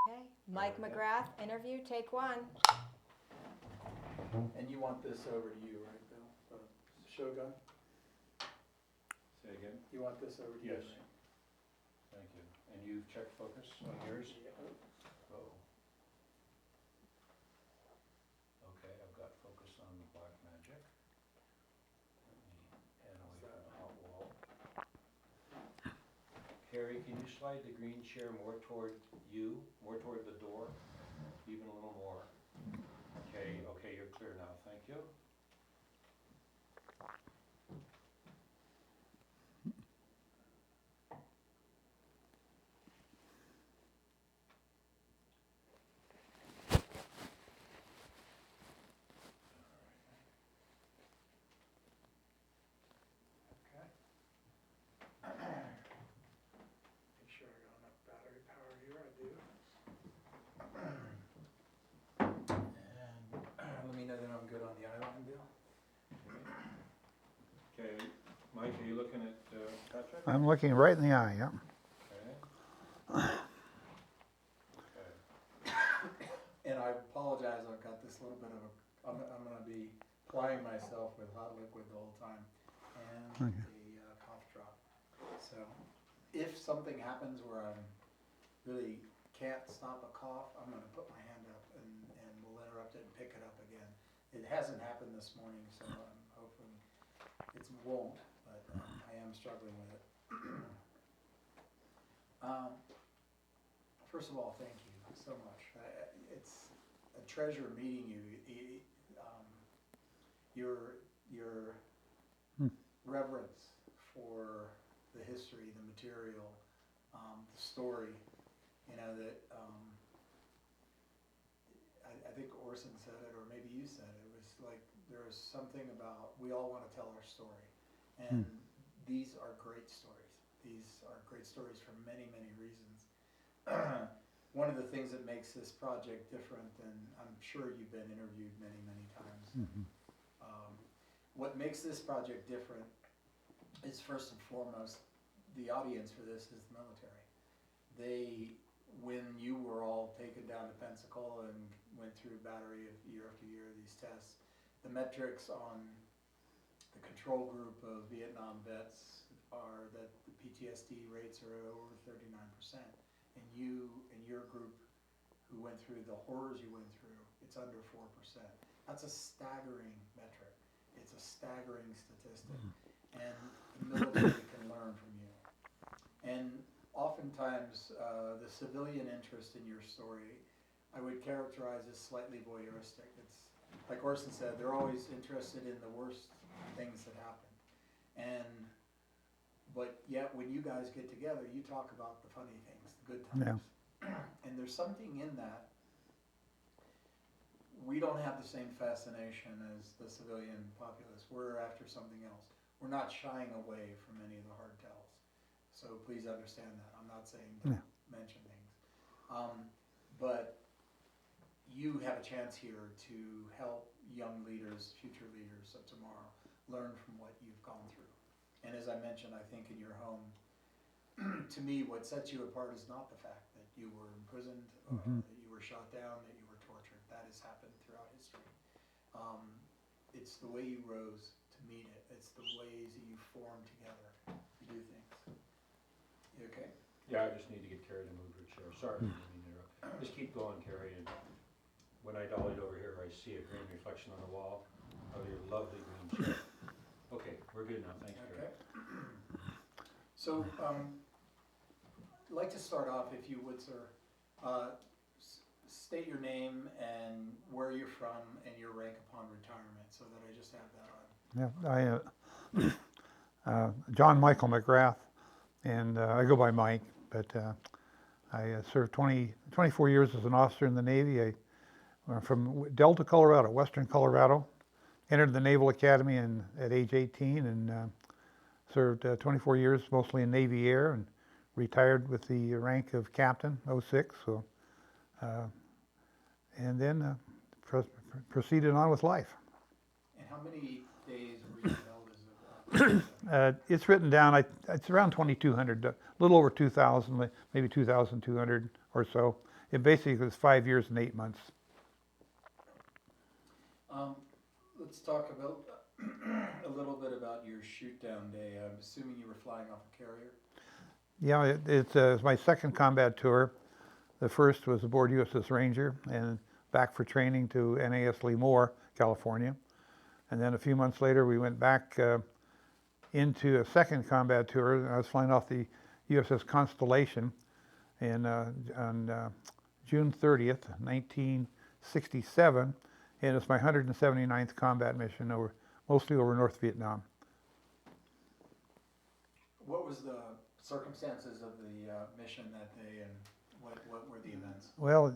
Okay, Mike McGrath, interview, take one. And you want this over to you, right, Bill? Shogun? Say again? You want this over to you, Yes. right? Thank you. And you've checked focus on yours? Yeah. Oh. Okay, I've got focus on the black magic. Let me head away from the hot wall. Carrie, can you slide the green chair more toward you, more toward the door? Even a little more. Okay, you're clear now, thank you. Okay. Make sure I got enough battery power here, I do. And let me know that I'm good on the eye line, Bill. Okay, Mike, are you looking at Patrick? I'm looking right in the eye, yeah. Okay. Okay. And I apologize, I've got this little bit of a, I'm gonna be plying myself with hot liquid the whole time and a cough drop. So if something happens where I'm really can't stop a cough, I'm gonna put my hand up and we'll interrupt it and pick it up again. It hasn't happened this morning, so I'm hoping it won't, but I am struggling with it. First of all, thank you so much. It's a treasure meeting you. Your reverence for the history, the material, the story, you know, that I think Orson said it, or maybe you said it, was like there's something about we all want to tell our story. And these are great stories. These are great stories for many, many reasons. One of the things that makes this project different, and I'm sure you've been interviewed many, many times, what makes this project different is first and foremost, the audience for this is the military. They, when you were all taken down to Pensacola and went through battery of year after year of these tests, the metrics on the control group of Vietnam vets are that the PTSD rates are over 39%. And you and your group who went through the horrors you went through, it's under 4%. That's a staggering metric. It's a staggering statistic. And the military can learn from you. And oftentimes, the civilian interest in your story, I would characterize as slightly voyeuristic. It's like Orson said, they're always interested in the worst things that happened. But yet when you guys get together, you talk about the funny things, the good times. Yeah. And there's something in that. We don't have the same fascination as the civilian populace. We're after something else. We're not shying away from any of the hardtails. So please understand that. I'm not saying don't mention things. But you have a chance here to help young leaders, future leaders of tomorrow, learn from what you've gone through. And as I mentioned, I think in your home, to me, what sets you apart is not the fact that you were imprisoned, that you were shot down, that you were tortured. That has happened throughout history. It's the way you rose to meet it. It's the ways that you form together to do things. You okay? Yeah, I just need to get Carrie to move her chair. Sorry, I didn't mean to interrupt. Just keep going, Carrie. And when I dollied over here, I see a green reflection on the wall of your lovely green chair. Okay, we're good now. Thanks, Carrie. Okay. So, I'd like to start off, if you would, sir. State your name and where you're from and your rank upon retirement, so that I just have that on. Yeah, John Michael McGrath, and I go by Mike, but I served 24 years as an officer in the Navy. I'm from Delta, Colorado, western Colorado. Entered the Naval Academy at age 18 and served 24 years, mostly in Navy Air, and retired with the rank of captain, '06. So, and then proceeded on with life. And how many days were you held as a It's written down, it's around 2,200, a little over 2,000, maybe 2,200 or so. it basically was 5 years and 8 months. Let's talk about a little bit about your shoot down day. I'm assuming you were flying off a carrier. Yeah, it's my second combat tour. The first was aboard USS Ranger and back for training to NAS Lemoore, California. And then a few months later, we went back into a second combat tour. I was flying off the USS Constellation on June 30th, 1967. And it's my 179th combat mission, mostly over North Vietnam. What was the circumstances of the mission that day, and what were the events? Well,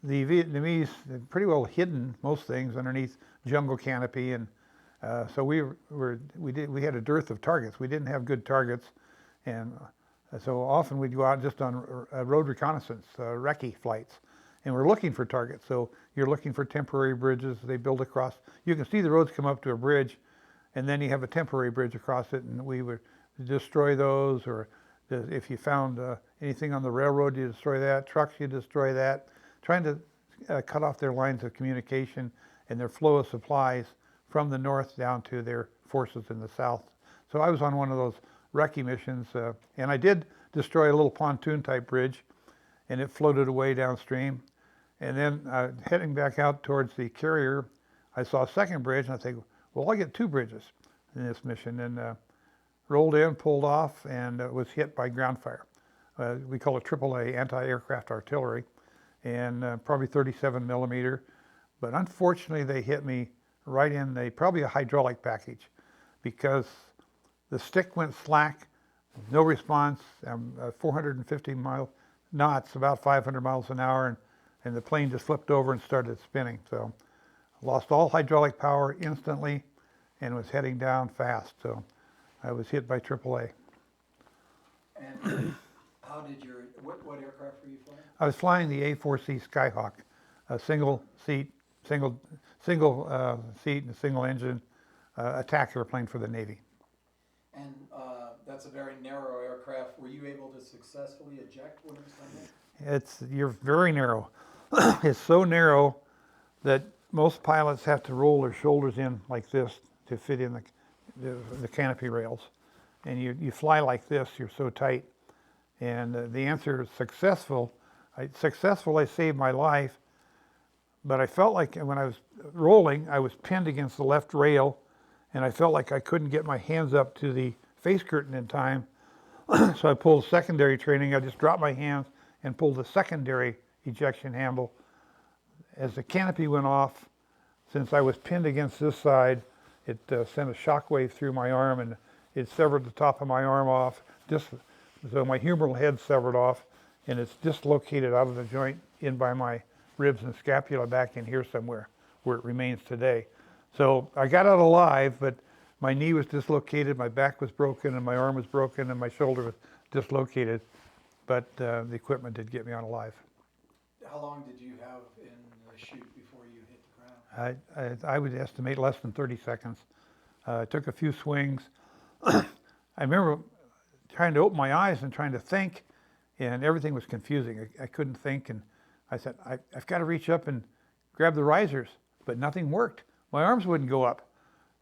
the Vietnamese had pretty well hidden most things underneath jungle canopy, and so we had a dearth of targets. We didn't have good targets, and so often we'd go out just on road reconnaissance, recce flights, and we're looking for targets. So you're looking for temporary bridges. They build across. You can see the roads come up to a bridge, and then you have a temporary bridge across it, and we would destroy those. Or if you found anything on the railroad, you destroy that. Trucks, you destroy that. Trying to cut off their lines of communication and their flow of supplies from the north down to their forces in the south. So I was on one of those recce missions, and I did destroy a little pontoon type bridge, and it floated away downstream. And then heading back out towards the carrier, I saw a second bridge, and I think, well, I'll get two bridges in this mission. And rolled in, pulled off, and was hit by ground fire. We call it AAA, anti-aircraft artillery, and probably 37 millimeter. But unfortunately, they hit me right in probably a hydraulic package, because the stick went slack, no response, 450 knots, about 500 miles an hour, and the plane just flipped over and started spinning. So lost all hydraulic power instantly and was heading down fast. So I was hit by AAA. And how did what aircraft were you flying? I was flying the A4C Skyhawk, a single seat and a single engine attack airplane for the Navy. And that's a very narrow aircraft. Were you able to successfully eject when it was done? You're very narrow. It's so narrow that most pilots have to roll their shoulders in like this to fit in the canopy rails. And you fly like this, you're so tight. And the answer is successful. I saved my life, but I felt like when I was rolling, I was pinned against the left rail, and I felt like I couldn't get my hands up to the face curtain in time. So I pulled secondary training. I just dropped my hands and pulled the secondary ejection handle. As the canopy went off, since I was pinned against this side, it sent a shockwave through my arm, and it severed the top of my arm off. So my humeral head severed off, and it's dislocated out of the joint in by my ribs and scapula back in here somewhere, where it remains today. So I got out alive, but my knee was dislocated, my back was broken, and my arm was broken, and my shoulder was dislocated. But the equipment did get me out alive. How long did you have in the chute before you hit the ground? I would estimate less than 30 seconds. I took a few swings. I remember trying to open my eyes and trying to think, and everything was confusing. I couldn't think, and I said, I've got to reach up and grab the risers, but nothing worked. My arms wouldn't go up,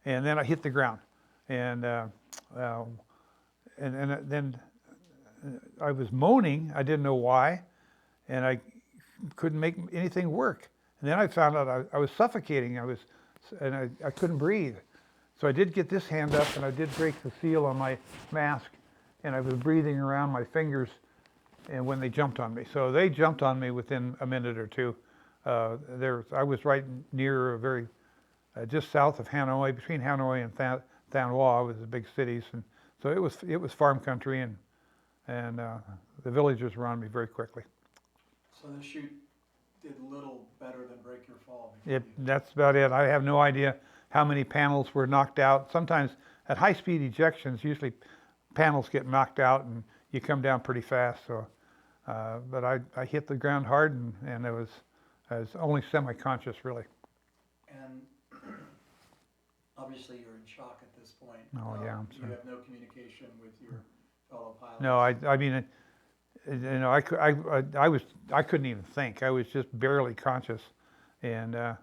and then I hit the ground, and then I was moaning. I didn't know why, and I couldn't make anything work. And then I found out I was suffocating. I couldn't breathe. So I did get this hand up, and I did break the seal on my mask, and I was breathing around my fingers, and when they jumped on me. So they jumped on me within a minute or two. I was right near just south of Hanoi, between Hanoi and Thanh Hoa was the big cities, and so it was farm country, and the villagers were on me very quickly. So the chute did little better than break your fall. That's about it. I have no idea how many panels were knocked out. Sometimes at high-speed ejections, usually panels get knocked out and you come down pretty fast. So, but I hit the ground hard, and I was only semi-conscious really. And obviously you're in shock at this point. Oh yeah. You have no communication with your fellow pilots. No, I mean, I couldn't even think. I was just barely conscious, and I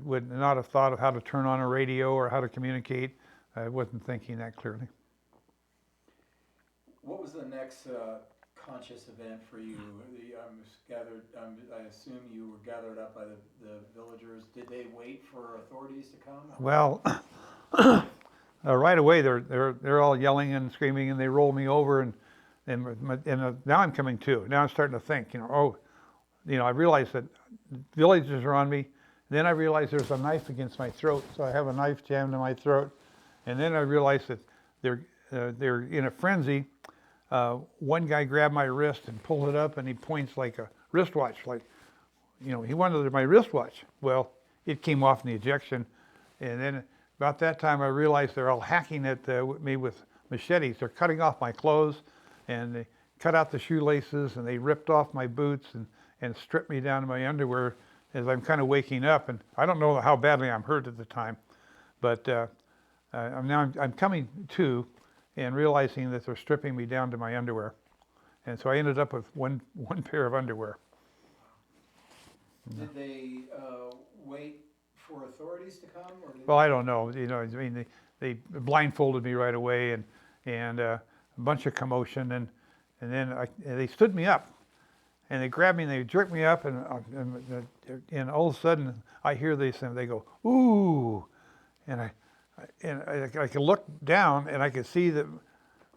would not have thought of how to turn on a radio or how to communicate. I wasn't thinking that clearly. What was the next conscious event for you? I assume you were gathered up by the villagers. Did they wait for authorities to come? Well, right away they're all yelling and screaming, and they roll me over, and now I'm coming to. Now I'm starting to think, I realize that villagers are on me. Then I realize there's a knife against my throat, so I have a knife jammed in my throat. And then I realize that they're in a frenzy. One guy grabbed my wrist and pulled it up, and he points like a wristwatch, he wanted my wristwatch. Well, it came off in the ejection, and then about that time I realized they're all hacking at me with machetes. They're cutting off my clothes, and they cut out the shoelaces, and they ripped off my boots and stripped me down to my underwear as I'm kind of waking up. And I don't know how badly I'm hurt at the time, but I'm coming to and realizing that they're stripping me down to my underwear. And so I ended up with one pair of underwear. Did they wait for authorities to come? Well, I don't know. They blindfolded me right away, and a bunch of commotion, and then they stood me up, and they grabbed me and they jerked me up, and all of a sudden I hear this, and they go, "Ooh," and I could look down, and I could see that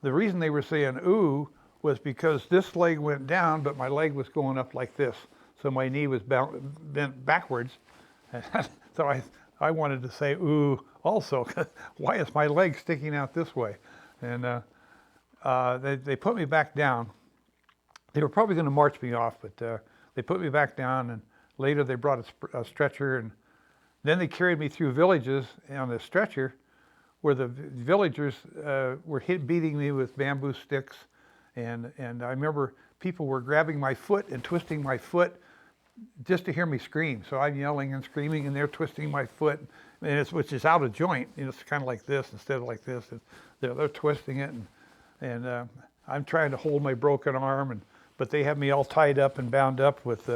the reason they were saying "ooh" was because this leg went down, but my leg was going up like this, so my knee was bent backwards. So I wanted to say "ooh" also. Why is my leg sticking out this way? And they put me back down. They were probably going to march me off, but they put me back down, and later they brought a stretcher, and then they carried me through villages on the stretcher where the villagers were beating me with bamboo sticks, and I remember people were grabbing my foot and twisting my foot just to hear me scream. So I'm yelling and screaming, and they're twisting my foot, which is out of joint. It's kind of like this instead of like this. They're twisting it, and I'm trying to hold my broken arm, but they have me all tied up and bound up with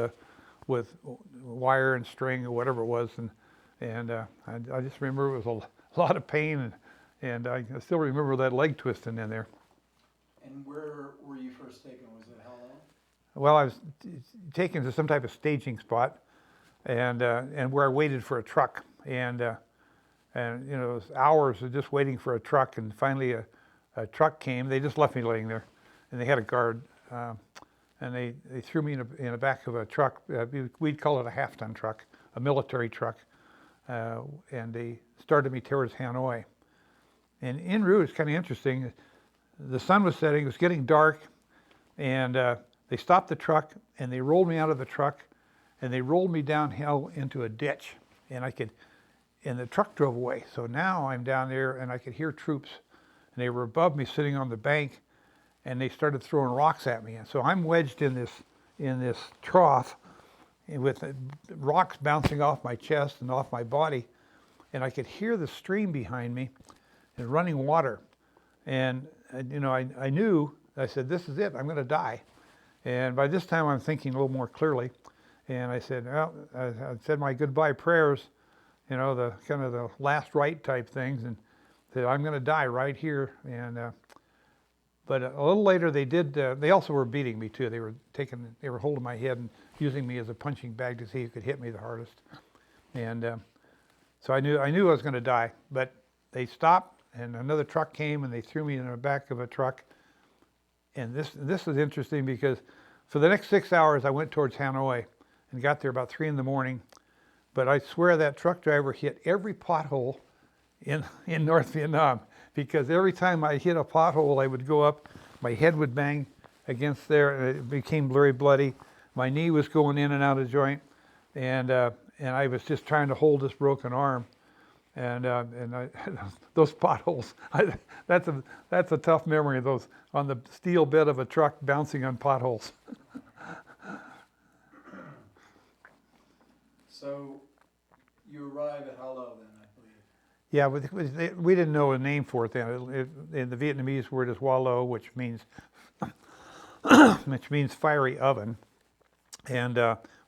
wire and string or whatever it was, and I just remember it was a lot of pain, and I still remember that leg twisting in there. And where were you first taken? Was it how long? Well, I was taken to some type of staging spot, and where I waited for a truck, and it was hours of just waiting for a truck, and finally a truck came. They just left me laying there, and they had a guard, and they threw me in the back of a truck. We'd call it a half-ton truck, a military truck, and they started me towards Hanoi. And en route, it's kind of interesting. The sun was setting, it was getting dark, and they stopped the truck, and they rolled me out of the truck, and they rolled me downhill into a ditch, and the truck drove away. So now I'm down there, and I could hear troops, and they were above me sitting on the bank, and they started throwing rocks at me. And so I'm wedged in this trough with rocks bouncing off my chest and off my body, and I could hear the stream behind me and running water. And I knew, I said, this is it, I'm going to die. And by this time I'm thinking a little more clearly, and I said, well, I said my goodbye prayers, the kind of the last rite type things, and said, I'm going to die right here. And but a little later they also were beating me too. They were holding my head and using me as a punching bag to see who could hit me the hardest. And so I knew I was going to die, but they stopped, and another truck came, and they threw me in the back of a truck. And this is interesting because for the next 6 hours I went towards Hanoi and got there about 3 a.m. But I swear that truck driver hit every pothole in North Vietnam, because every time I hit a pothole I would go up, my head would bang against there, and it became very bloody. My knee was going in and out of joint, and I was just trying to hold this broken arm. And those potholes, that's a tough memory, those on the steel bed of a truck bouncing on potholes. So you arrive at Hello then, I believe. Yeah, we didn't know a name for it then. The Vietnamese word is Wa Lo, which means which means fiery oven, and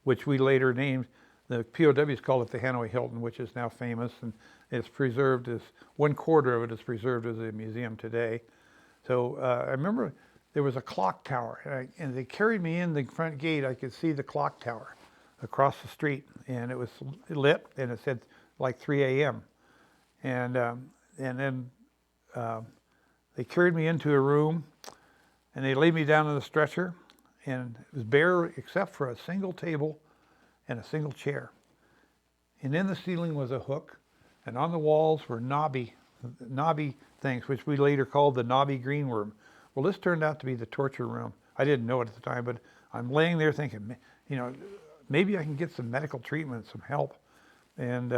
which we later named, the POWs called it the Hanoi Hilton, which is now famous, and it's preserved as, 1/4 of it is preserved as a museum today. So I remember there was a clock tower, and they carried me in the front gate. I could see the clock tower across the street, and it was lit, and it said like 3 a.m. And then they carried me into a room, and they laid me down on the stretcher, and it was bare except for a single table and a single chair. And in the ceiling was a hook, and on the walls were knobby things, which we later called the knobby green worm. Well, this turned out to be the torture room. I didn't know it at the time, but I'm laying there thinking, you know, maybe I can get some medical treatment, some help. And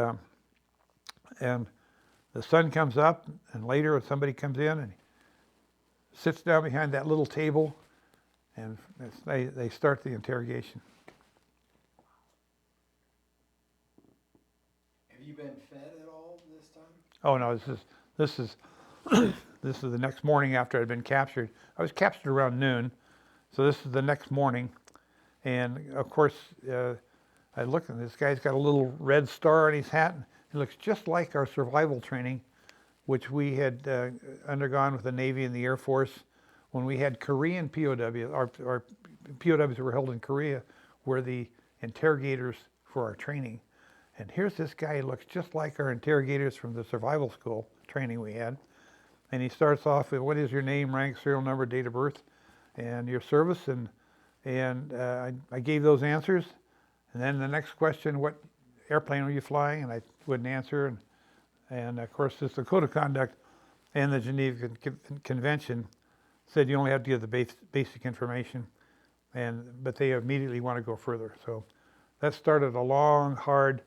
the sun comes up, and later somebody comes in and sits down behind that little table, and they start the interrogation. Have you been fed at all this time? Oh no, this is this is the next morning after I'd been captured. I was captured around noon, so this is the next morning, and of course I look, and this guy's got a little red star on his hat. And it looks just like our survival training, which we had undergone with the Navy and the Air Force when we had Korean POWs. Our POWs who were held in Korea were the interrogators for our training. And here's this guy who looks just like our interrogators from the survival school training we had. And he starts off with, what is your name, rank, serial number, date of birth, and your service? And I gave those answers. And then the next question, what airplane were you flying? And I wouldn't answer. And of course, it's the Code of Conduct and the Geneva Convention said you only have to give the basic information, but they immediately want to go further. So that started a long, hard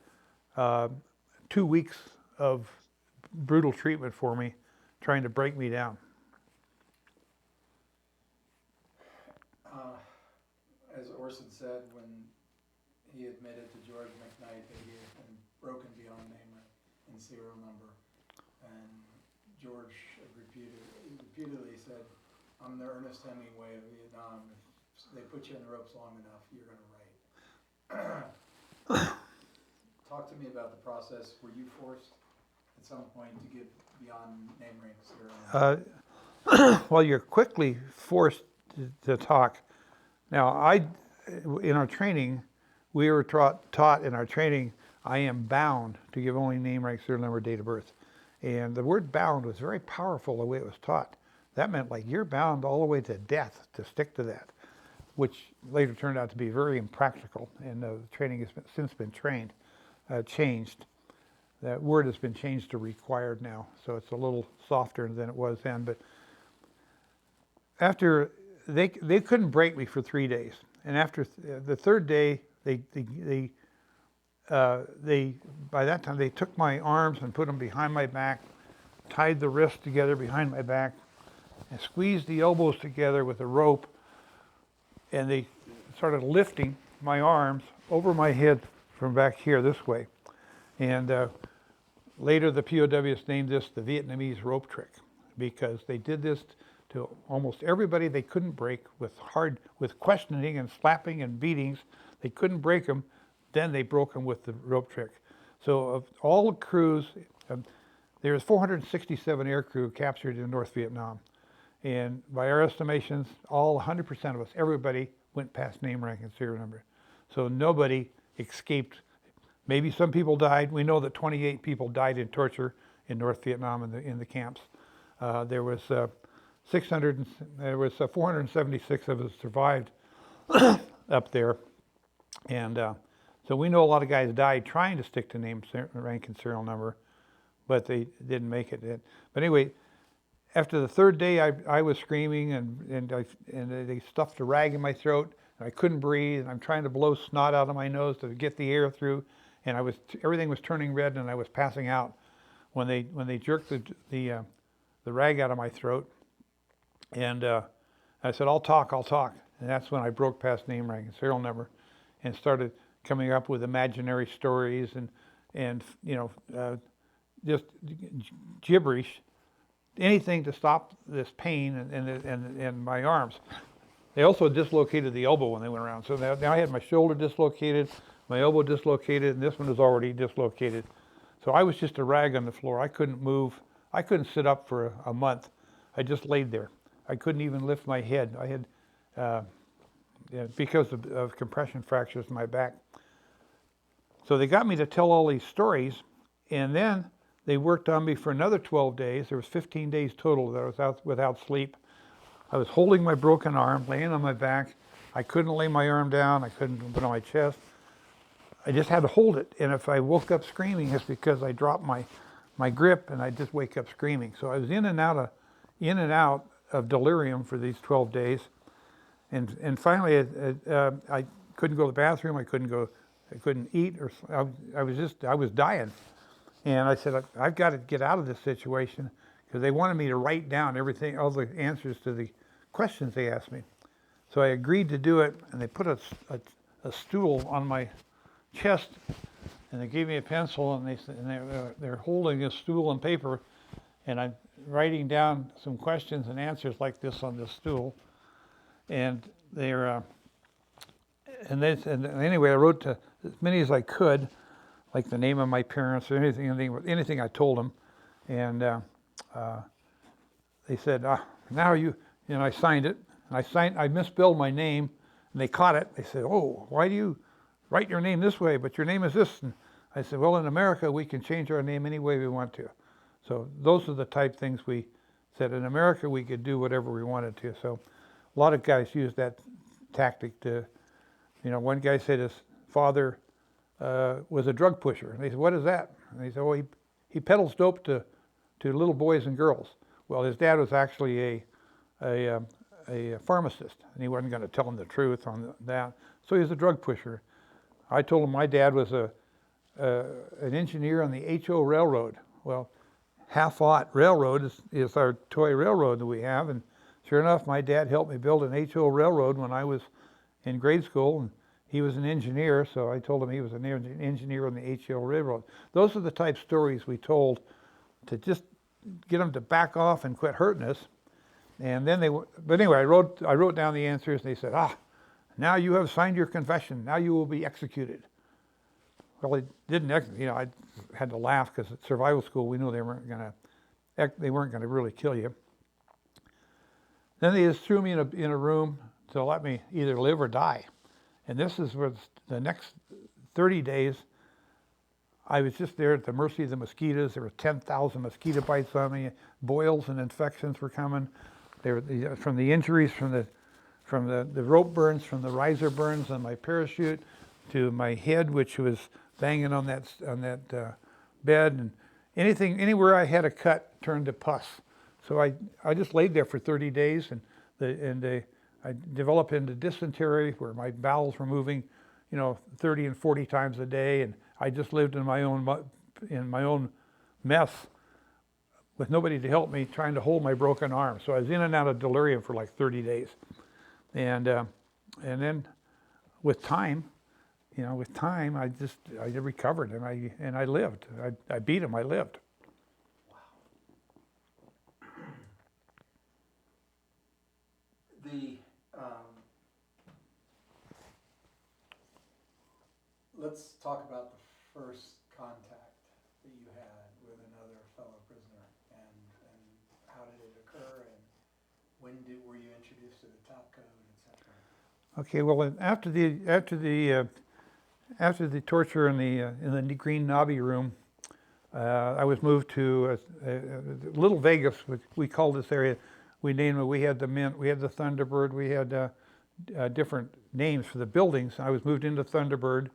2 weeks of brutal treatment for me, trying to break me down. As Orson said, when he admitted to George McKnight that he had been broken beyond name and serial number, and George repeatedly said, "I'm the Ernest Hemingway of Vietnam. If they put you in the ropes long enough, you're going to write." Talk to me about the process. Were you forced at some point to give beyond name, rank, serial number? Well, you're quickly forced to talk. Now, in our training, we were taught in our training, I am bound to give only name, rank, serial number, date of birth. And the word bound was very powerful the way it was taught. That meant like you're bound all the way to death to stick to that, which later turned out to be very impractical. And the training has since been changed. That word has been changed to required now, so it's a little softer than it was then. But after they couldn't break me for 3 days, and after the third day, they by that time they took my arms and put them behind my back, tied the wrists together behind my back, and squeezed the elbows together with a rope, and they started lifting my arms over my head from back here this way. And later the POWs named this the Vietnamese rope trick, because they did this to almost everybody they couldn't break with questioning and slapping and beatings. They couldn't break them. Then they broke them with the rope trick. So of all the crews, there was 467 air crew captured in North Vietnam. And by our estimations, all 100% of us, everybody went past name, rank, and serial number. So nobody escaped. Maybe some people died. We know that 28 people died in torture in North Vietnam in the camps. There was 476 of us survived up there. And so we know a lot of guys died trying to stick to name, rank, and serial number, but they didn't make it. But anyway, after the third day, I was screaming, and they stuffed a rag in my throat, and I couldn't breathe, and I'm trying to blow snot out of my nose to get the air through, and everything was turning red, and I was passing out when they jerked the rag out of my throat, and I said, I'll talk, and that's when I broke past name, rank, and serial number, and started coming up with imaginary stories and just gibberish, anything to stop this pain in my arms. They also dislocated the elbow when they went around. So now I had my shoulder dislocated, my elbow dislocated, and this one was already dislocated. So I was just a rag on the floor. I couldn't move. I couldn't sit up for a month. I just laid there. I couldn't even lift my head. I had, because of compression fractures in my back. So they got me to tell all these stories, and then they worked on me for another 12 days. There was 15 days total that I was out without sleep. I was holding my broken arm, laying on my back. I couldn't lay my arm down. I couldn't put it on my chest. I just had to hold it. And if I woke up screaming, it's because I dropped my grip, and I just wake up screaming. So I was in and out of delirium for these 12 days. And finally, I couldn't go to the bathroom. I couldn't eat, or I was dying. And I said, I've got to get out of this situation, because they wanted me to write down everything, all the answers to the questions they asked me. So I agreed to do it, and they put a stool on my chest, and they gave me a pencil, and they're holding a stool and paper, and I'm writing down some questions and answers like this on this stool. And anyway, I wrote as many as I could, like the name of my parents or anything I told them. And they said, now I signed it. And I misspelled my name, and they caught it. They said, oh, why do you write your name this way, but your name is this? And I said, well, in America, we can change our name any way we want to. So those are the type things we said. In America, we could do whatever we wanted to. So a lot of guys use that tactic to, one guy said his father was a drug pusher. And they said, what is that? And they said, oh, he peddles dope to little boys and girls. Well, his dad was actually a pharmacist, and he wasn't going to tell him the truth on that. So he was a drug pusher. I told him my dad was an engineer on the HO Railroad. Well, Half-Ought Railroad is our toy railroad that we have, and sure enough, my dad helped me build an HO Railroad when I was in grade school, and he was an engineer, so I told him he was an engineer on the HO Railroad. Those are the type stories we told to just get them to back off and quit hurting us. And then but anyway, I wrote down the answers, and they said, now you have signed your confession. Now you will be executed. Well, they didn't, I had to laugh, because at survival school, we knew they weren't going to really kill you. Then they just threw me in a room to let me either live or die. And this is where the next 30 days, I was just there at the mercy of the mosquitoes. There were 10,000 mosquito bites on me. Boils and infections were coming. They were from the injuries, from the rope burns, from the riser burns on my parachute, to my head, which was banging on that bed, and anywhere I had a cut turned to pus. So I just laid there for 30 days, and I developed into dysentery, where my bowels were moving, 30 and 40 times a day, and I just lived in my own mess with nobody to help me, trying to hold my broken arm. So I was in and out of delirium for like 30 days, and then with time, I recovered, and I lived. I beat him. I lived. Let's talk about the first contact that you had with another fellow prisoner, and how did it occur, and when were you introduced to the top code, etc. Okay. Well, after the torture in the green Nobby room, I was moved to Little Vegas. We called this area. We named it. We had the Mint. We had the Thunderbird. We had different names for the buildings. I was moved into Thunderbird,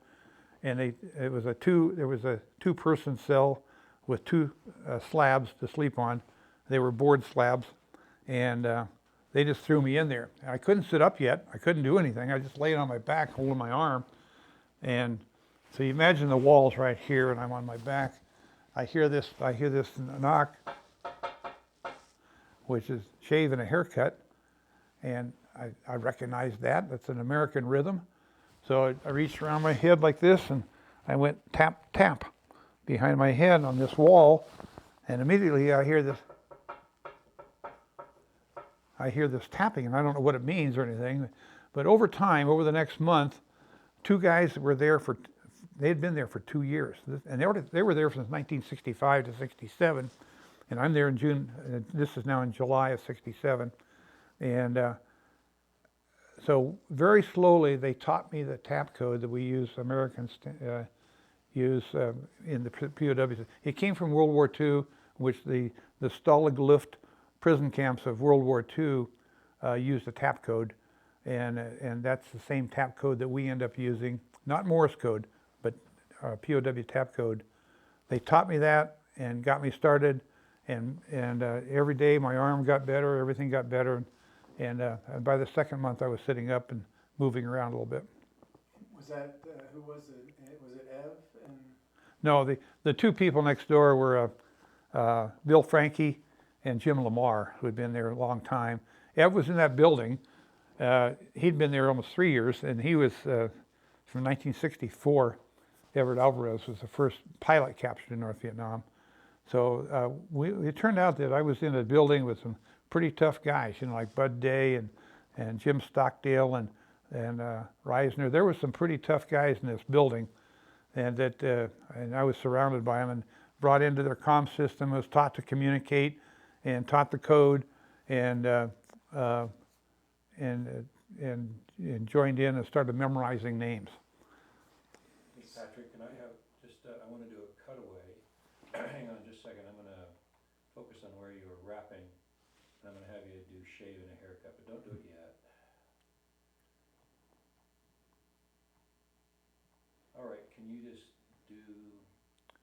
and there was a two-person cell with two slabs to sleep on. They were board slabs, and they just threw me in there. I couldn't sit up yet. I couldn't do anything. I just laid on my back, holding my arm. And so you imagine the walls right here, and I'm on my back. I hear this knock, which is shave and a haircut, and I recognize that. That's an American rhythm. So I reached around my head like this, and I went tap, tap behind my head on this wall, and immediately I hear this. I hear this tapping, and I don't know what it means or anything. But over time, over the next month, two guys that were there they had been there for 2 years, and they were there since 1965 to 67, and I'm there in June. This is now in July of 67, and so very slowly they taught me the tap code that we use, Americans use in the POWs. It came from World War II, which the Stalag Luft prison camps of World War II used the tap code, and that's the same tap code that we end up using, not Morse code, but POW tap code. They taught me that and got me started, and every day my arm got better, everything got better, and by the second month I was sitting up and moving around a little bit. Was that, who was it? Was it Ev? And No, the two people next door were Bill Franke and Jim Lamar, who had been there a long time. Ev was in that building. He'd been there almost 3 years, and he was from 1964. Everett Alvarez was the first pilot captured in North Vietnam. So it turned out that I was in a building with some pretty tough guys, like Bud Day and Jim Stockdale and Reisner. There were some pretty tough guys in this building, and I was surrounded by them and brought into their comm system. I was taught to communicate and taught the code, and joined in and started memorizing names. Hey Patrick, can I have just, I want to do a cutaway. Hang on just a second, I'm going to focus on where you were rapping, and I'm going to have you do shave and a haircut, but don't do it yet. All right, can you just do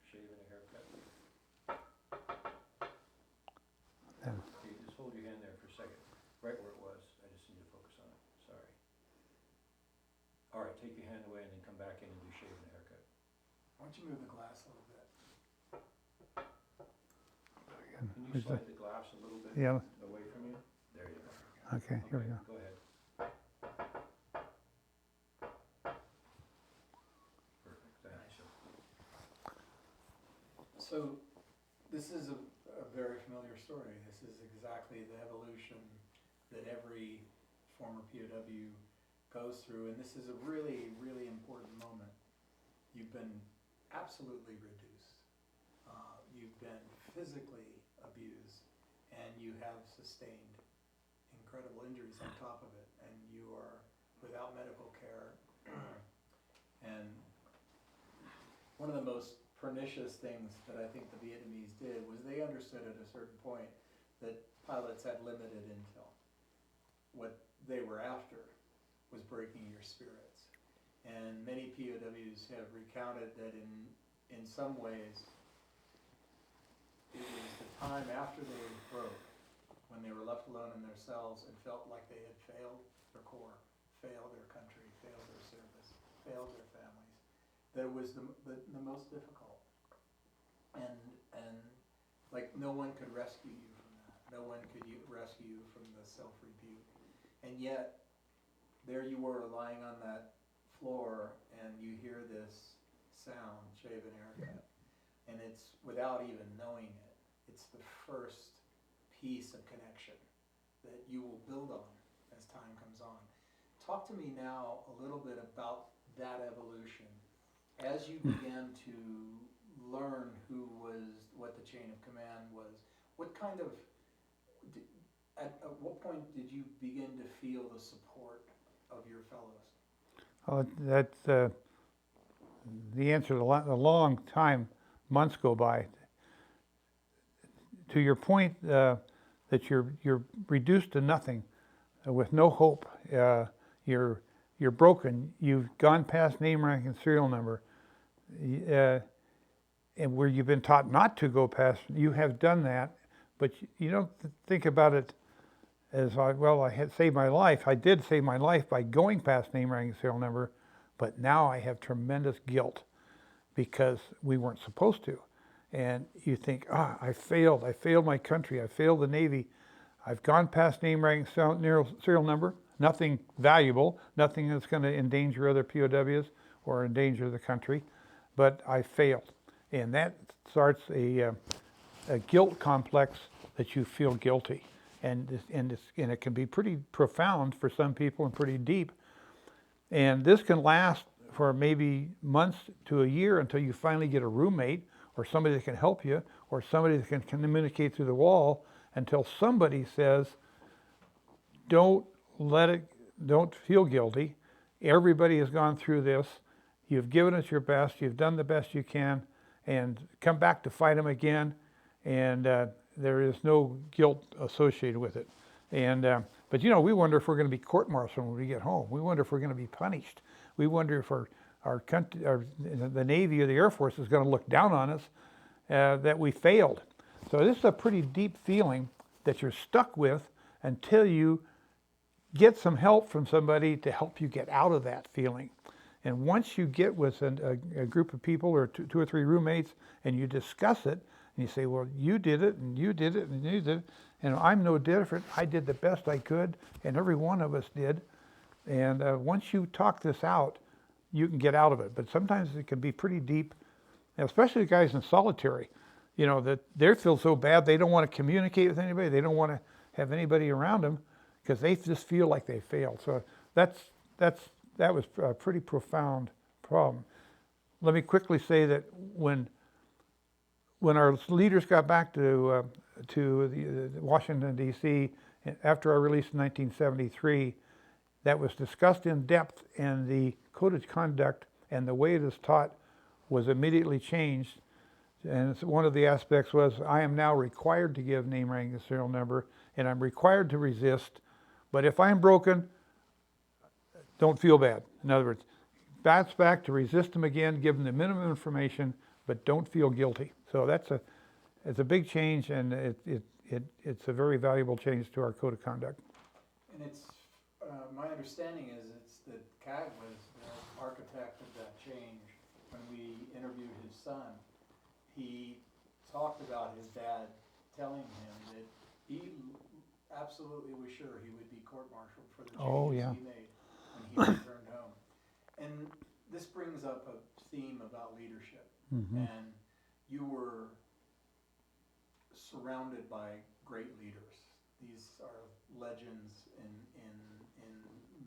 shave and a haircut? Yeah. Okay, just hold your hand there for a second, right where it was. I just need to focus on it, sorry. All right, take your hand away and then come back in and do shave and a haircut. why don't you move the glass a little bit? Can you slide the glass a little bit Yeah. away from you? There you go. Okay, here we go. Go ahead. Perfect, thanks. So this is a very familiar story. This is exactly the evolution that every former POW goes through, and this is a really, really important moment. You've been absolutely reduced. You've been physically abused, and you have sustained incredible injuries on top of it, and you are without medical care. And one of the most pernicious things that I think the Vietnamese did was they understood at a certain point that pilots had limited intel. What they were after was breaking your spirits. And many POWs have recounted that in some ways it was the time after they broke, when they were left alone in their cells and felt like they had failed their corps, failed their country, failed their service, failed their families, that was the most difficult. And like no one could rescue you from that. No one could rescue you from the self-rebuke. And yet, there you were lying on that floor and you hear this sound, shave and haircut. And it's without even knowing it. It's the first piece of connection that you will build on as time comes on. Talk to me now a little bit about that evolution. As you began to learn what the chain of command was, at what point did you begin to feel the support of your fellows? Well, that's the answer. A long time, months go by. To your point that you're reduced to nothing, with no hope. You're broken. You've gone past name, rank, and serial number, and where you've been taught not to go past. You have done that, but you don't think about it as I had saved my life. I did save my life by going past name, rank, and serial number, but now I have tremendous guilt because we weren't supposed to. And you think, I failed my country, I failed the Navy, I've gone past name, rank, serial number, nothing valuable, nothing that's going to endanger other POWs or endanger the country, but I failed. And that starts a guilt complex that you feel guilty. and it can be pretty profound for some people and pretty deep. And this can last for maybe months to a year until you finally get a roommate or somebody that can help you or somebody that can communicate through the wall, until somebody says, don't feel guilty. Everybody has gone through this. You've given us your best. You've done the best you can, and come back to fight them again. And there is no guilt associated with it. But we wonder if we're going to be court-martialed when we get home. We wonder if we're going to be punished. We wonder if our country, the Navy or the Air Force is going to look down on us that we failed. So this is a pretty deep feeling that you're stuck with until you get some help from somebody to help you get out of that feeling. And once you get with a group of people or two or three roommates and you discuss it, and you say, well, you did it, and you did it, and you did it, and I'm no different. I did the best I could, and every one of us did. And once you talk this out, you can get out of it. But sometimes it can be pretty deep, especially the guys in solitary. That they feel so bad they don't want to communicate with anybody. They don't want to have anybody around them because they just feel like they failed. So that was a pretty profound problem. Let me quickly say that when our leaders got back to Washington, D.C., after our release in 1973, that was discussed in depth, and the code of conduct and the way it is taught was immediately changed. And one of the aspects was, I am now required to give name, rank, and serial number, and I'm required to resist. But if I'm broken, don't feel bad. In other words, bounce back to resist them again, give them the minimum information, but don't feel guilty. So it's a big change, and it's a very valuable change to our code of conduct. And it's, my understanding is that CAG was the architect of that change. When we interviewed his son, he talked about his dad telling him that he absolutely was sure he would be court-martialed for the changes he made when he returned home. And this brings up a theme about leadership. Mm-hmm. And you were surrounded by great leaders. These are legends in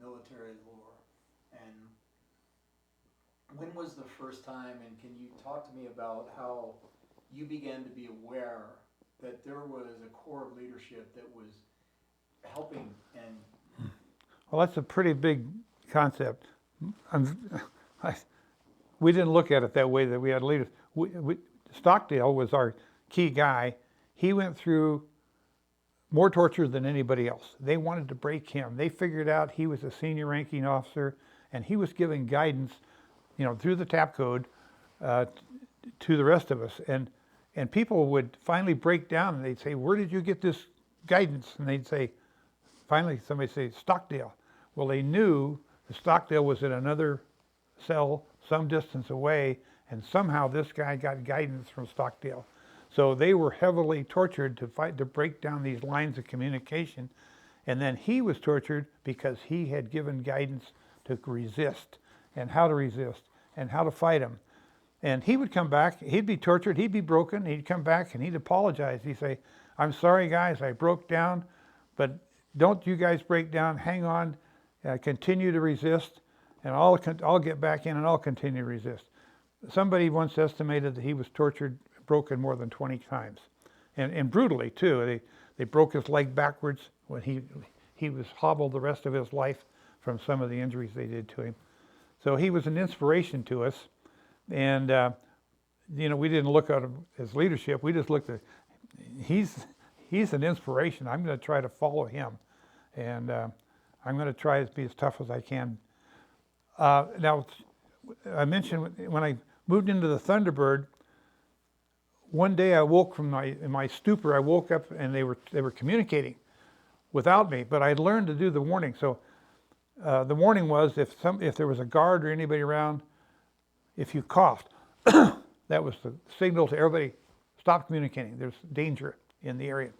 military lore. And when was the first time, and can you talk to me about how you began to be aware that there was a core of leadership that was helping? And Well, that's a pretty big concept. We didn't look at it that way, that we had leaders. Stockdale was our key guy. He went through more torture than anybody else. They wanted to break him. They figured out he was a senior ranking officer, and he was giving guidance, through the TAP code to the rest of us. And people would finally break down, and they'd say, where did you get this guidance? And they'd say, finally somebody say, Stockdale. Well, they knew that Stockdale was in another cell some distance away, and somehow this guy got guidance from Stockdale. So they were heavily tortured to break down these lines of communication. And then he was tortured because he had given guidance to resist, and how to resist, and how to fight him. And he would come back, he'd be tortured, he'd be broken, he'd come back and he'd apologize. He'd say, I'm sorry guys, I broke down, but don't you guys break down, hang on, continue to resist, and I'll get back in and I'll continue to resist. Somebody once estimated that he was tortured, broken more than 20 times, and brutally too. They broke his leg backwards when he was hobbled the rest of his life from some of the injuries they did to him. So he was an inspiration to us, and we didn't look at him as leadership. We just looked at, he's an inspiration. I'm going to try to follow him, and I'm going to try to be as tough as I can. Now, I mentioned when I moved into the Thunderbird, one day I woke from my stupor. I woke up and they were communicating without me, but I had learned to do the warning. So the warning was if there was a guard or anybody around, if you coughed, that was the signal to everybody, stop communicating. There's danger in the area.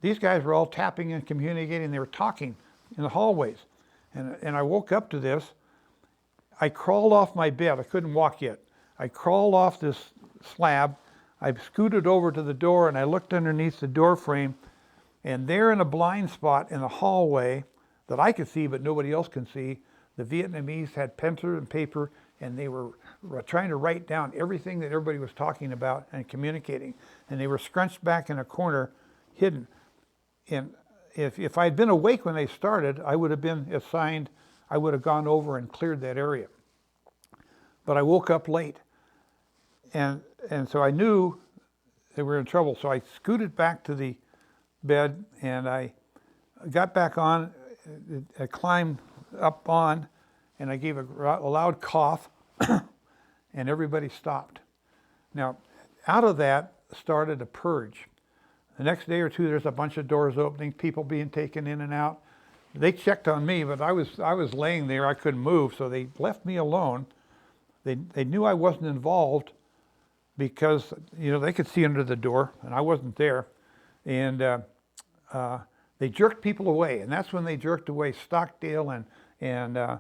These guys were all tapping and communicating. They were talking in the hallways. And I woke up to this. I crawled off my bed. I couldn't walk yet. I crawled off this slab. I scooted over to the door and I looked underneath the door frame, And there in a blind spot in the hallway that I could see but nobody else can see, the Vietnamese had pencil and paper, and they were trying to write down everything that everybody was talking about and communicating. And they were scrunched back in a corner, hidden. And if I'd been awake when they started, I would have been assigned, I would have gone over and cleared that area. But I woke up late. And so I knew they were in trouble. So I scooted back to the bed, and I got back on. I climbed up on, and I gave a loud cough, and everybody stopped. Now, out of that started a purge. The next day or two, there's a bunch of doors opening, people being taken in and out. They checked on me, but I was laying there. I couldn't move, so they left me alone. They knew I wasn't involved because they could see under the door, and I wasn't there. And they jerked people away, and that's when they jerked away Stockdale and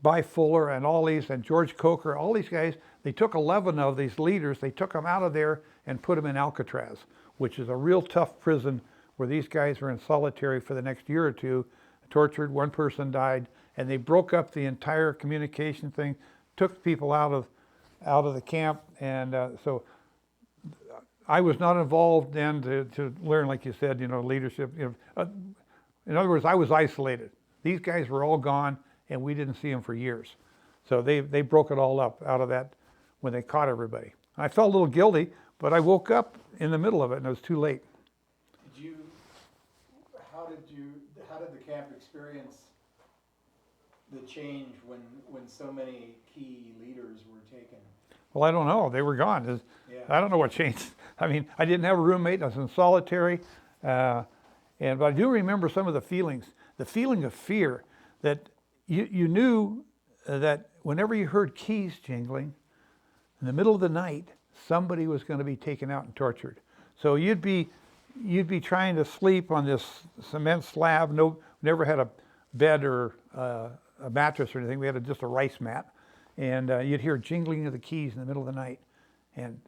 By Fuller and all these, and George Coker, all these guys. They took 11 of these leaders, they took them out of there and put them in Alcatraz, which is a real tough prison where these guys were in solitary for the next year or two, tortured, one person died, and they broke up the entire communication thing, took people out of the camp, and so I was not involved then to learn, like you said, leadership. In other words, I was isolated. These guys were all gone, and we didn't see them for years. So they broke it all up out of that when they caught everybody. I felt a little guilty, but I woke up in the middle of it, and it was too late. How did the camp experience the change when so many key leaders were taken? Well, I don't know. They were gone. Yeah. I don't know what changed. I mean, I didn't have a roommate. I was in solitary. But I do remember some of the feelings. The feeling of fear that you knew that whenever you heard keys jingling, in the middle of the night, somebody was going to be taken out and tortured. So you'd be trying to sleep on this cement slab. Never had a bed or a mattress or anything. We had just a rice mat. And you'd hear jingling of the keys in the middle of the night, and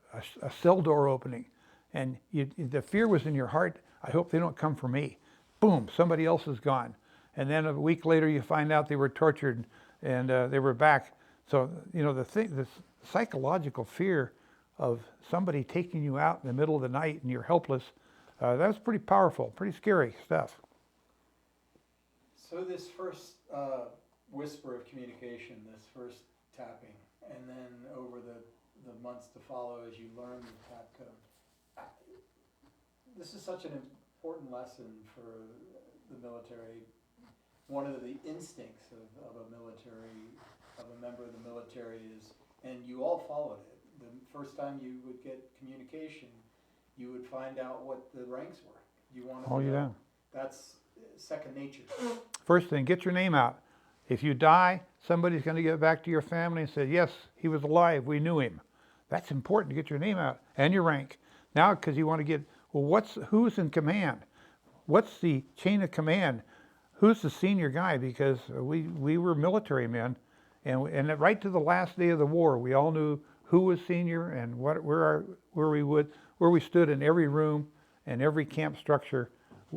a cell door opening. And the fear was in your heart. I hope they don't come for me. Boom, somebody else is gone. And then a week later, you find out they were tortured and they were back. So, this psychological fear of somebody taking you out in the middle of the night and you're helpless, that was pretty powerful, pretty scary stuff. So this first whisper of communication, this first tapping, and then over the months to follow as you learn the tap code. This is such an important lesson for the military. One of the instincts of a member of the military is, and you all followed it, the first time you would get communication, you would find out what the ranks were. You wanted to know. Yeah. That's second nature. First thing, get your name out. If you die, somebody's going to get back to your family and say, yes, he was alive, we knew him. That's important to get your name out and your rank. Now, because you want to get, well, who's in command? What's the chain of command? Who's the senior guy? Because we were military men, and right to the last day of the war, we all knew who was senior and where we stood in every room and every camp structure,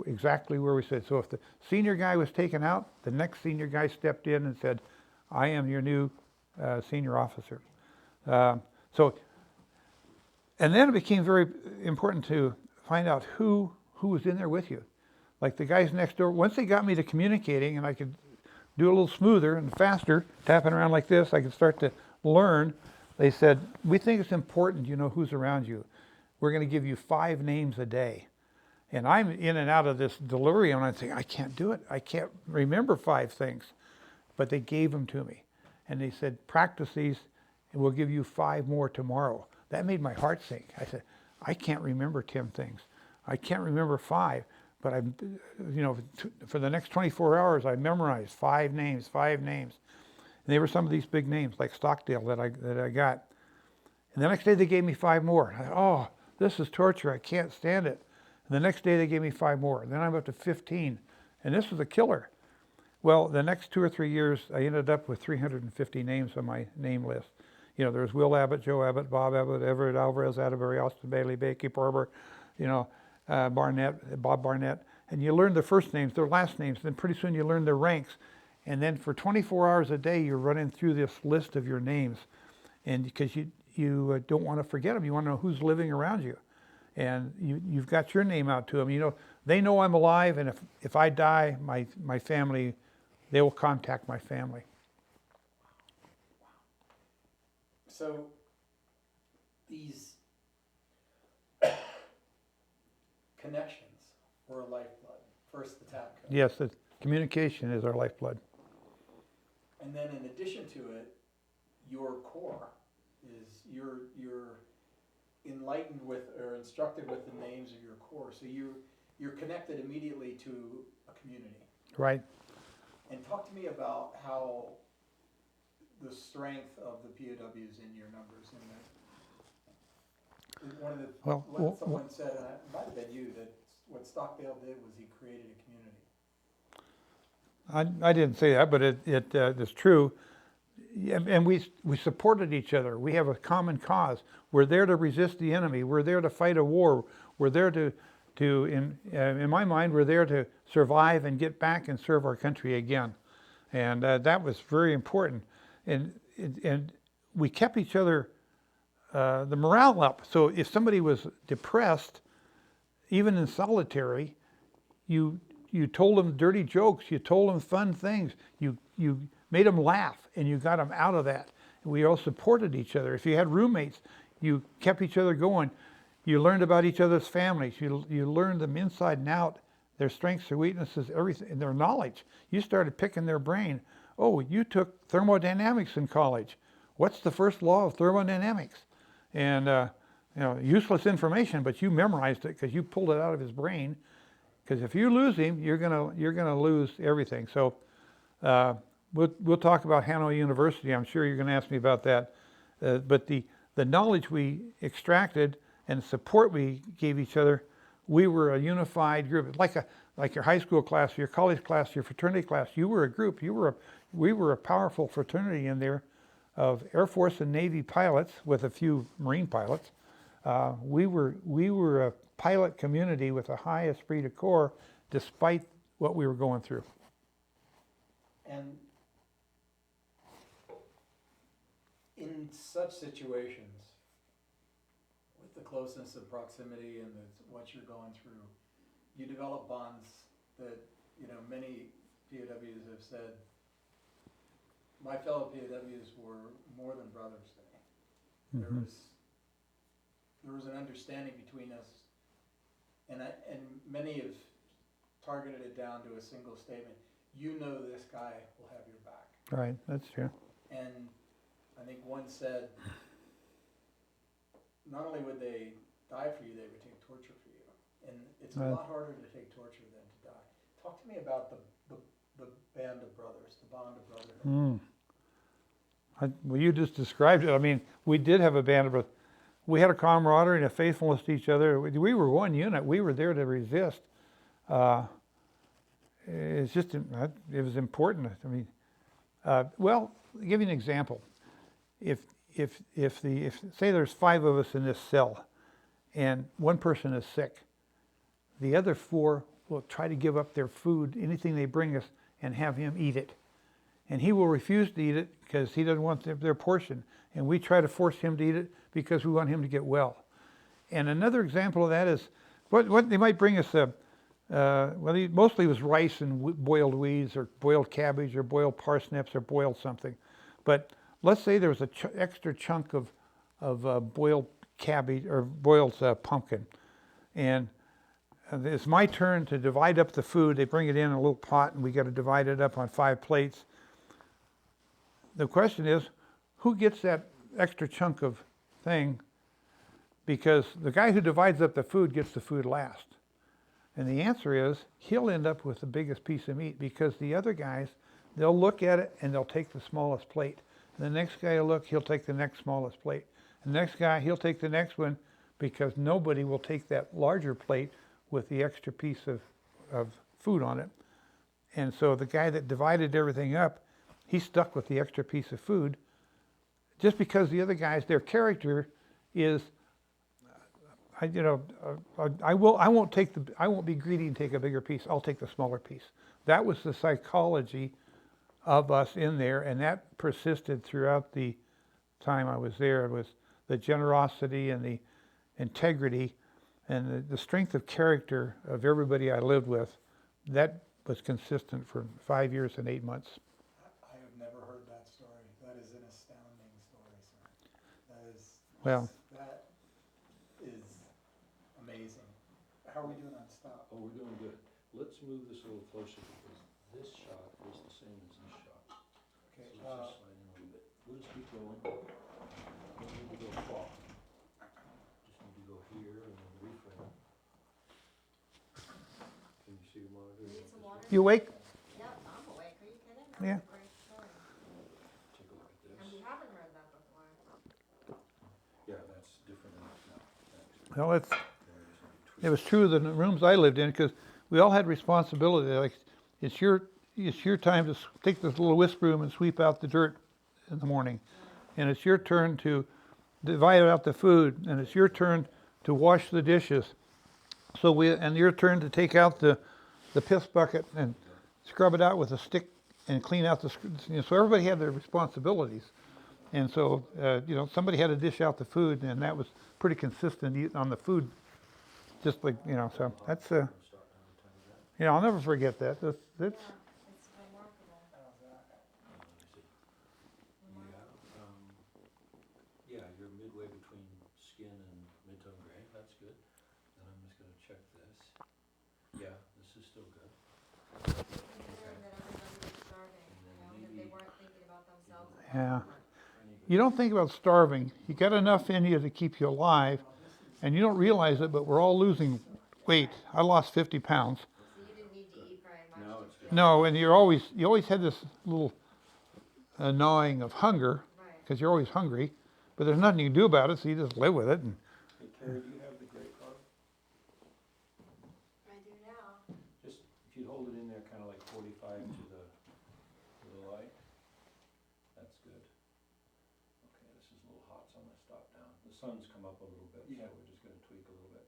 exactly where we stood. So if the senior guy was taken out, the next senior guy stepped in and said, I am your new senior officer. And then it became very important to find out who was in there with you. Like the guys next door, once they got me to communicating and I could do a little smoother and faster, tapping around like this, I could start to learn. They said, we think it's important you know who's around you. We're going to give you 5 names a day. And I'm in and out of this delirium, and I'm thinking, I can't do it. I can't remember 5 things. But they gave them to me. And they said, practice these, and we'll give you 5 more tomorrow. That made my heart sink. I said, I can't remember 10 things. I can't remember 5. But for the next 24 hours, I memorized 5 names. And they were some of these big names, like Stockdale, that I got. And the next day, they gave me 5 more. I thought, oh, this is torture. I can't stand it. And the next day, they gave me 5 more. Then I'm up to 15. And this was a killer. Well, the next 2 or 3 years, I ended up with 350 names on my name list. There was Will Abbott, Joe Abbott, Bob Abbott, Everett Alvarez, Atterbury, Austin Bailey, Becky Barber, Bob Barnett, and you learn their first names, their last names, then pretty soon you learn their ranks. And then for 24 hours a day, you're running through this list of your names. And because you don't want to forget them, you want to know who's living around you. And you've got your name out to them. You know, they know I'm alive, and if I die, my family, they will contact my family. So these connections were a lifeblood. First the tap code. Yes, the communication is our lifeblood. And then in addition to it, your core is you're enlightened with or instructed with the names of your core. So you're connected immediately to a community. Right. And talk to me about how the strength of the POWs in your numbers. And one of the Well, someone said, and it might have been you, that what Stockdale did was he created a community. I didn't say that, but it's true. And we supported each other. We have a common cause. We're there to resist the enemy. We're there to fight a war. We're there to in my mind, we're there to survive and get back and serve our country again. And that was very important. And we kept each other, the morale up. So if somebody was depressed, even in solitary, you told them dirty jokes, you told them fun things, you made them laugh, and you got them out of that. And we all supported each other. If you had roommates, you kept each other going. You learned about each other's families. You learned them inside and out, their strengths, their weaknesses, everything, and their knowledge. You started picking their brain. Oh, you took thermodynamics in college. What's the first law of thermodynamics? And useless information, but you memorized it because you pulled it out of his brain. Because if you lose him, you're gonna lose everything. So we'll talk about Hanoi University. I'm sure you're going to ask me about that. But the knowledge we extracted and the support we gave each other, we were a unified group. Like your high school class, your college class, your fraternity class. You were a group. We were a powerful fraternity in there of Air Force and Navy pilots with a few Marine pilots. We were a pilot community with a high esprit de corps, despite what we were going through. And in such situations, with the closeness of proximity and what you're going through, you develop bonds that, many POWs have said, my fellow POWs were more than brothers to me. Mm-hmm. There was an understanding between us, and many have targeted it down to a single statement. You know this guy will have your back. Right, that's true. And I think one said, not only would they die for you, they would take torture for you. And it's a lot harder to take torture than to die. Talk to me about the band of brothers, the bond of brotherhood. Well, you just described it. I mean, we did have a band of brothers. We had a camaraderie and a faithfulness to each other. We were one unit. We were there to resist. It's just, it was important. I mean, well, I'll give you an example. If say there's 5 of us in this cell, and one person is sick, the other 4 will try to give up their food, anything they bring us, and have him eat it. And he will refuse to eat it because he doesn't want their portion. And we try to force him to eat it because we want him to get well. And another example of that is, what they might bring us, mostly it was rice and boiled weeds or boiled cabbage or boiled parsnips or boiled something. But let's say there was an extra chunk of boiled cabbage or boiled pumpkin. And it's my turn to divide up the food. They bring it in a little pot and we got to divide it up on 5 plates. The question is, who gets that extra chunk of thing? Because the guy who divides up the food gets the food last. And the answer is, he'll end up with the biggest piece of meat because the other guys, they'll look at it and they'll take the smallest plate. And the next guy will look, he'll take the next smallest plate. And the next guy, he'll take the next one because nobody will take that larger plate with the extra piece of food on it. And so the guy that divided everything up, he's stuck with the extra piece of food just because the other guys, their character is, I won't be greedy and take a bigger piece. I'll take the smaller piece. That was the psychology of us in there, and that persisted throughout the time I was there. It was the generosity and the integrity and the strength of character of everybody I lived with. That was consistent for 5 years and 8 months. I have never heard that story. That is an astounding story, sir. Well, That is amazing. How are we doing on stop? Oh, we're doing good. Let's move this a little closer because this shot is the same as this shot. Okay, So let's just slide in a little bit. We'll just keep going. Don't need to go far. Just need to go here and then reframe. Can you see the monitor? Need some water? you awake? Yep, I'm awake. Are you kidding? Yeah. That's a great story. Take a look at And this. we haven't heard that before. Yeah, that's different enough now. Thanks. Well, There it is. it was true of the rooms I lived in because we all had responsibility. Like, it's your time to take this little whisk broom and sweep out the dirt in the morning, and it's your turn to divide out the food, and it's your turn to wash the dishes. And your turn to take out the piss bucket and scrub it out with a stick and clean out so everybody had their responsibilities. And so, somebody had to dish out the food, and that was pretty consistent on the food. Just like, so that's, I'll never forget that. That's Yeah, it's remarkable. How's that? Yeah, you're midway between skin and mid-tone gray. That's good. Then I'm just gonna check this. Yeah, this is still good. Considering that everybody was starving, that they weren't thinking about themselves. Yeah. You don't think about starving. You got enough in you to keep you alive, and you don't realize it, but we're all losing weight. I lost 50 pounds. So you didn't need to eat very much. No, to it's feel- good. No, and you always had this little gnawing of hunger, Right. because you're always hungry, but there's nothing you can do about it, so you just live with it. And Hey, Carrie, do you have the gray card? I do now. Just, if you hold it in there kinda like 45 to the light. That's good. Okay, this is a little hot, so I'm gonna stop down. The sun's come up a little bit, so Yeah. we're just gonna tweak a little bit.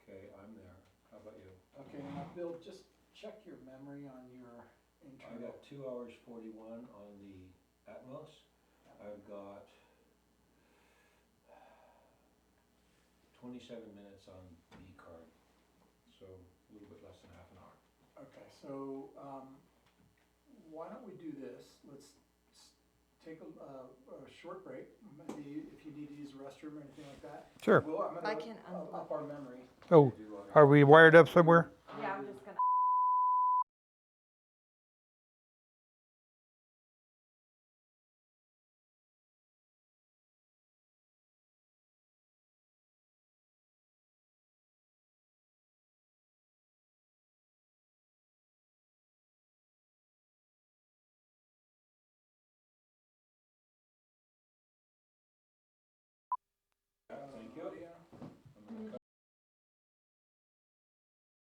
Okay, I'm there. How about you? Okay, now Bill, just check your memory on your I internal. got 2 hours 41 on the Atmos. I've got 27 minutes on the card, so a little bit less than half an hour. Okay, so, why don't we do this? Let's take a short break, maybe if you need to use the restroom or anything like that. sure. Well, I'm I gonna can up our memory. Oh, Do you wanna- are we wired up somewhere? Yeah, I'm just gonna. Thank you. I'm gonna cut